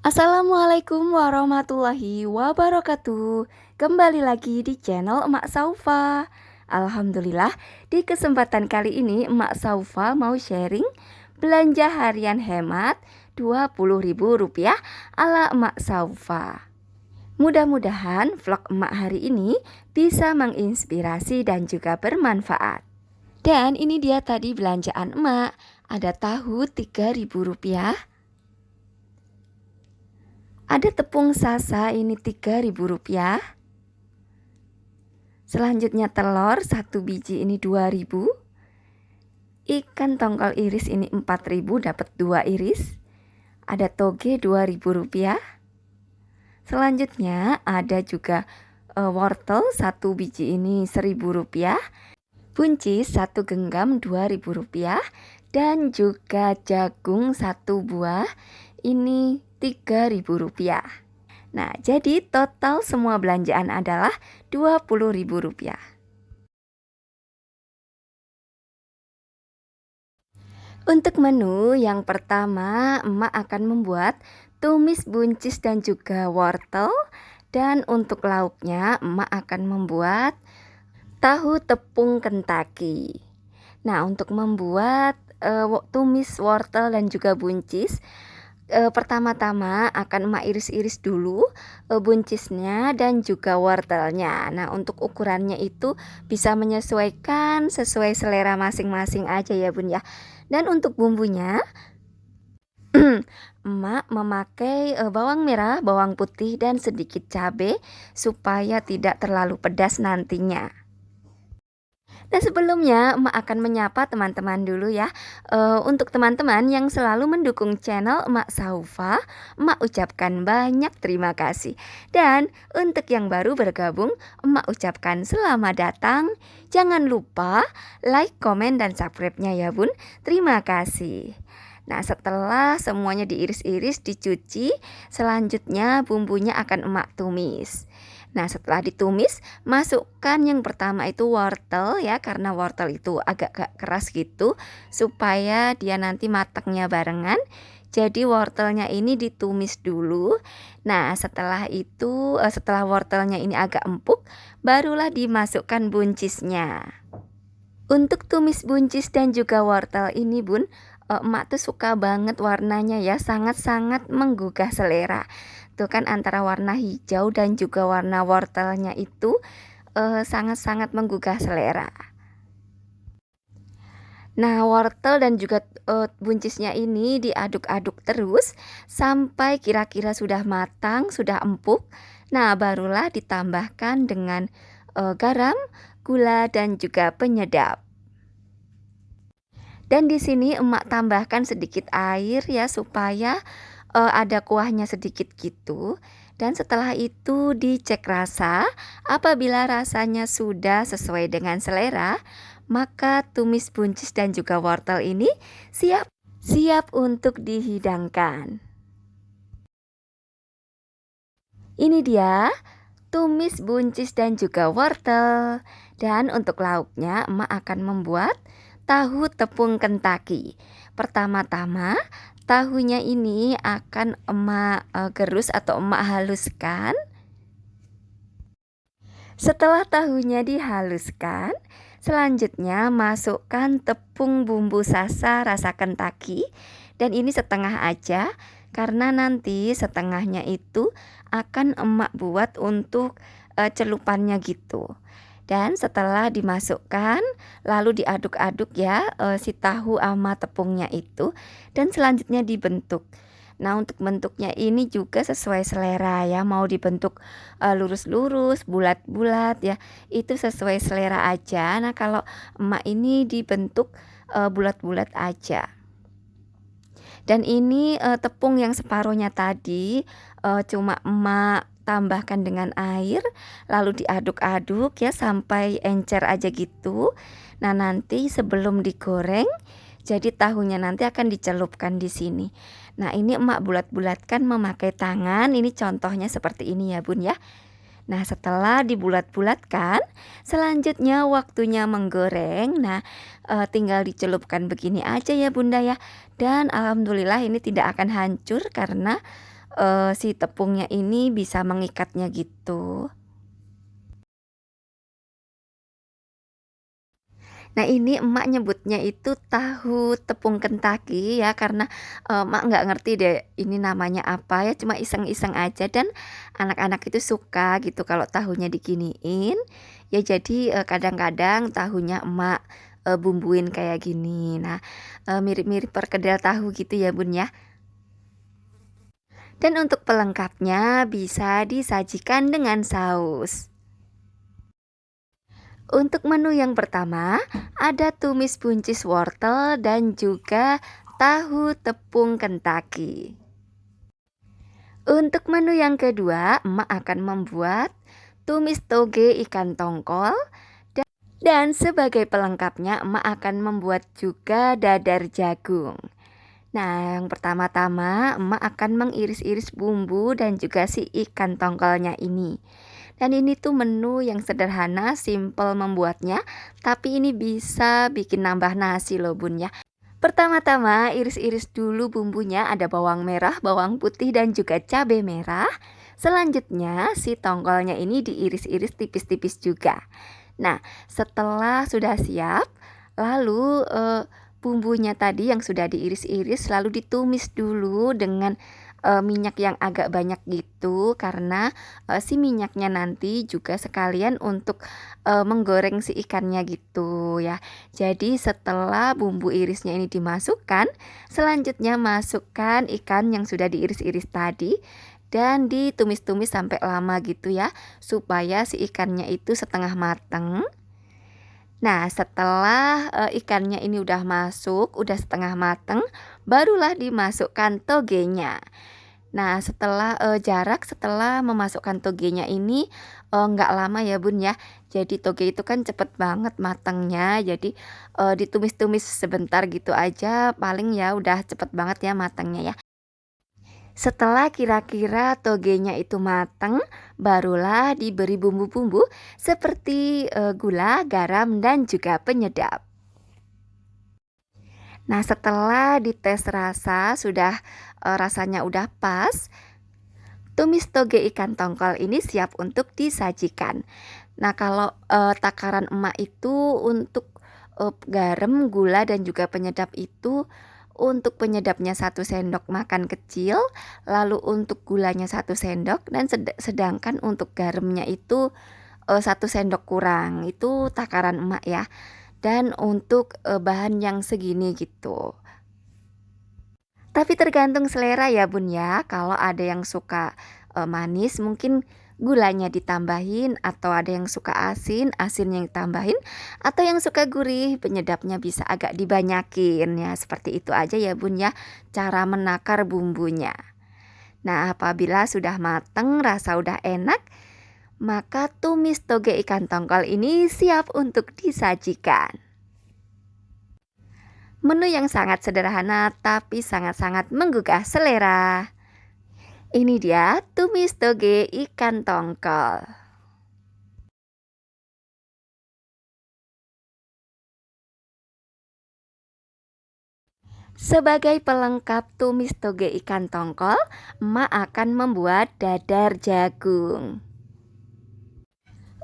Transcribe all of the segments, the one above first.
Assalamualaikum warahmatullahi wabarakatuh. Kembali lagi di channel Emak Saufa. Alhamdulillah, di kesempatan kali ini Emak Saufa mau sharing belanja harian hemat Rp20.000 ala Emak Saufa. Mudah-mudahan vlog emak hari ini bisa menginspirasi dan juga bermanfaat. Dan ini dia tadi belanjaan emak. Ada tahu Rp3.000, ada tepung sasa ini Rp3.000. Selanjutnya telur 1 biji ini 2.000. Ikan tongkol iris ini 4.000, dapat 2 iris. Ada toge Rp2.000. Selanjutnya ada juga wortel 1 biji ini Rp1.000. Buncis 1 genggam Rp2.000. Dan juga jagung 1 buah ini Rp3.000. Nah, jadi total semua belanjaan adalah Rp20.000. Untuk menu yang pertama, emak akan membuat tumis buncis dan juga wortel. Dan untuk lauknya, emak akan membuat tahu tepung Kentucky. Nah, untuk membuat tumis wortel dan juga buncis, pertama-tama akan emak iris-iris dulu buncisnya dan juga wortelnya. Nah, untuk ukurannya itu bisa menyesuaikan sesuai selera masing-masing aja ya bun ya. Dan untuk bumbunya emak memakai bawang merah, bawang putih dan sedikit cabai supaya tidak terlalu pedas nantinya. Nah, sebelumnya emak akan menyapa teman-teman dulu ya. Untuk teman-teman yang selalu mendukung channel Emak Saufa, emak ucapkan banyak terima kasih. Dan untuk yang baru bergabung, emak ucapkan selamat datang. Jangan lupa like, komen, dan subscribe-nya ya bun. Terima kasih. Nah, setelah semuanya diiris-iris, dicuci, selanjutnya bumbunya akan emak tumis. Nah, setelah ditumis, masukkan yang pertama itu wortel ya, karena wortel itu agak keras gitu, supaya dia nanti matangnya barengan. Jadi wortelnya ini ditumis dulu. Nah, setelah itu, setelah wortelnya ini agak empuk, barulah dimasukkan buncisnya. Untuk tumis buncis dan juga wortel ini bun, emak tuh suka banget warnanya ya, sangat-sangat menggugah selera. Tuh kan antara warna hijau dan juga warna wortelnya itu sangat-sangat menggugah selera. Nah, wortel dan juga buncisnya ini diaduk-aduk terus sampai kira-kira sudah matang, sudah empuk. Nah, barulah ditambahkan dengan garam, gula, dan juga penyedap. Dan di sini emak tambahkan sedikit air ya, supaya ada kuahnya sedikit gitu. Dan setelah itu dicek rasa. Apabila rasanya sudah sesuai dengan selera, maka tumis buncis dan juga wortel ini siap untuk dihidangkan. Ini dia tumis buncis dan juga wortel. Dan untuk lauknya emak akan membuat tahu tepung Kentucky. Pertama-tama tahunya ini akan emak gerus atau emak haluskan. Setelah tahunya dihaluskan, selanjutnya masukkan tepung bumbu sasa rasa Kentucky. Dan ini setengah aja, karena nanti setengahnya itu akan emak buat untuk celupannya gitu. Dan setelah dimasukkan, lalu diaduk-aduk ya si tahu sama tepungnya itu. Dan selanjutnya dibentuk. Nah, untuk bentuknya ini juga sesuai selera ya. Mau dibentuk lurus-lurus, bulat-bulat ya, itu sesuai selera aja. Nah, kalau emak ini dibentuk bulat-bulat aja. Dan ini tepung yang separuhnya tadi cuma emak tambahkan dengan air, lalu diaduk-aduk ya sampai encer aja gitu. Nah, nanti sebelum digoreng, jadi tahunya nanti akan dicelupkan di sini. Nah, ini emak bulat-bulatkan memakai tangan. Ini contohnya seperti ini ya bun ya. Nah, setelah dibulat-bulatkan, selanjutnya waktunya menggoreng. Nah, tinggal dicelupkan begini aja ya bunda ya. Dan alhamdulillah ini tidak akan hancur karena si tepungnya ini bisa mengikatnya gitu. Nah ini emak nyebutnya itu tahu tepung Kentucky ya karena, emak nggak ngerti deh ini namanya apa ya cuma iseng-iseng aja dan anak-anak itu suka gitu kalau tahunya diginiin. Ya jadi, kadang-kadang tahunya emak, bumbuin kayak gini. Nah, mirip-mirip perkedel tahu gitu ya Bun ya. Dan untuk pelengkapnya bisa disajikan dengan saus. Untuk menu yang pertama, ada tumis buncis wortel dan juga tahu tepung Kentucky. Untuk menu yang kedua, emak akan membuat tumis toge ikan tongkol dan sebagai pelengkapnya emak akan membuat juga dadar jagung. Nah, yang pertama-tama emak akan mengiris-iris bumbu dan juga si ikan tongkolnya ini. Dan ini tuh menu yang sederhana, simple membuatnya, tapi ini bisa bikin nambah nasi loh Bun ya. Pertama-tama iris-iris dulu bumbunya, ada bawang merah, bawang putih dan juga cabai merah. Selanjutnya si tongkolnya ini diiris-iris tipis-tipis juga. Nah, setelah sudah siap, lalu bumbunya tadi yang sudah diiris-iris lalu ditumis dulu dengan minyak yang agak banyak gitu karena si minyaknya nanti juga sekalian untuk menggoreng si ikannya gitu ya. Jadi setelah bumbu irisnya ini dimasukkan, selanjutnya masukkan ikan yang sudah diiris-iris tadi dan ditumis-tumis sampai lama gitu ya, supaya si ikannya itu setengah mateng. Nah, setelah ikannya ini udah masuk, udah setengah mateng, barulah dimasukkan togenya. Nah, setelah memasukkan togenya ini nggak lama ya Bun ya. Jadi toge itu kan cepet banget matangnya. Jadi ditumis-tumis sebentar gitu aja, paling ya udah cepet banget ya matangnya ya. Setelah kira-kira togenya itu mateng, barulah diberi bumbu-bumbu seperti gula, garam, dan juga penyedap. Nah, setelah dites rasa sudah rasanya udah pas, tumis toge ikan tongkol ini siap untuk disajikan. Nah, kalau takaran emak itu untuk garam, gula, dan juga penyedap itu untuk penyedapnya 1 sendok makan kecil, lalu untuk gulanya 1 sendok, dan sedangkan untuk garamnya itu 1 sendok kurang. Itu takaran emak ya. Dan untuk bahan yang segini gitu. Tapi tergantung selera ya Bun ya. Kalau ada yang suka manis mungkin gulanya ditambahin, atau ada yang suka asin, asinnya ditambahin, atau yang suka gurih, penyedapnya bisa agak dibanyakin ya. Seperti itu aja ya Bun ya, cara menakar bumbunya. Nah, apabila sudah mateng, rasa udah enak, maka tumis toge ikan tongkol ini siap untuk disajikan. Menu yang sangat sederhana tapi sangat-sangat menggugah selera. Ini dia tumis toge ikan tongkol. Sebagai pelengkap tumis toge ikan tongkol, emak akan membuat dadar jagung.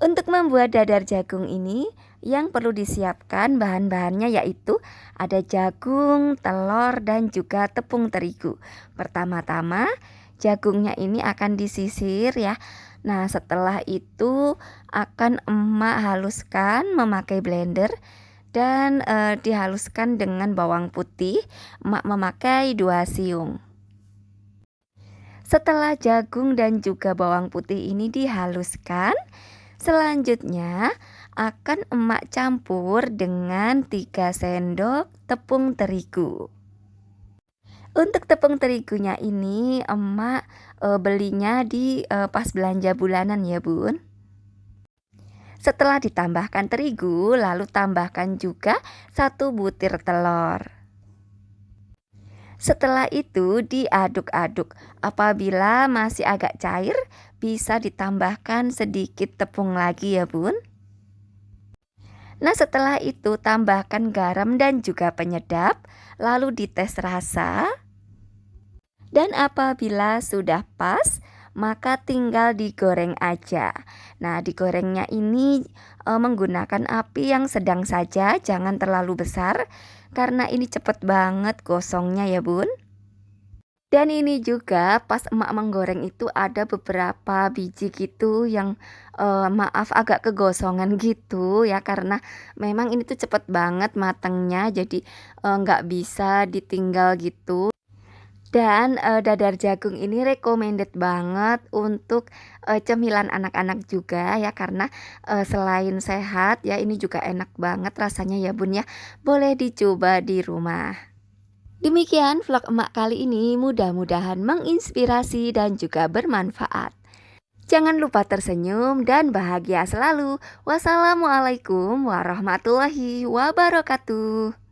Untuk membuat dadar jagung ini, yang perlu disiapkan bahan-bahannya yaitu ada jagung, telur, dan juga tepung terigu. Pertama-tama, jagungnya ini akan disisir ya. Nah, setelah itu akan emak haluskan memakai blender dan dihaluskan dengan bawang putih. Emak memakai 2 siung. Setelah jagung dan juga bawang putih ini dihaluskan, selanjutnya akan emak campur dengan 3 sendok tepung terigu. Untuk tepung terigunya ini emak belinya di pas belanja bulanan ya Bun. Setelah ditambahkan terigu, lalu tambahkan juga 1 butir telur. Setelah itu diaduk-aduk. Apabila masih agak cair, bisa ditambahkan sedikit tepung lagi ya Bun. Nah, setelah itu tambahkan garam dan juga penyedap, lalu dites rasa. Dan apabila sudah pas, maka tinggal digoreng aja. Nah, digorengnya ini menggunakan api yang sedang saja, jangan terlalu besar karena ini cepet banget gosongnya ya Bun. Dan ini juga pas emak menggoreng itu ada beberapa biji gitu yang maaf agak kegosongan gitu ya, karena memang ini tuh cepet banget matengnya, jadi nggak bisa ditinggal gitu. Dan dadar jagung ini recommended banget untuk cemilan anak-anak juga ya, karena selain sehat ya ini juga enak banget rasanya ya Bun ya. Boleh dicoba di rumah. Demikian vlog emak kali ini, mudah-mudahan menginspirasi dan juga bermanfaat. Jangan lupa tersenyum dan bahagia selalu. Wassalamualaikum warahmatullahi wabarakatuh.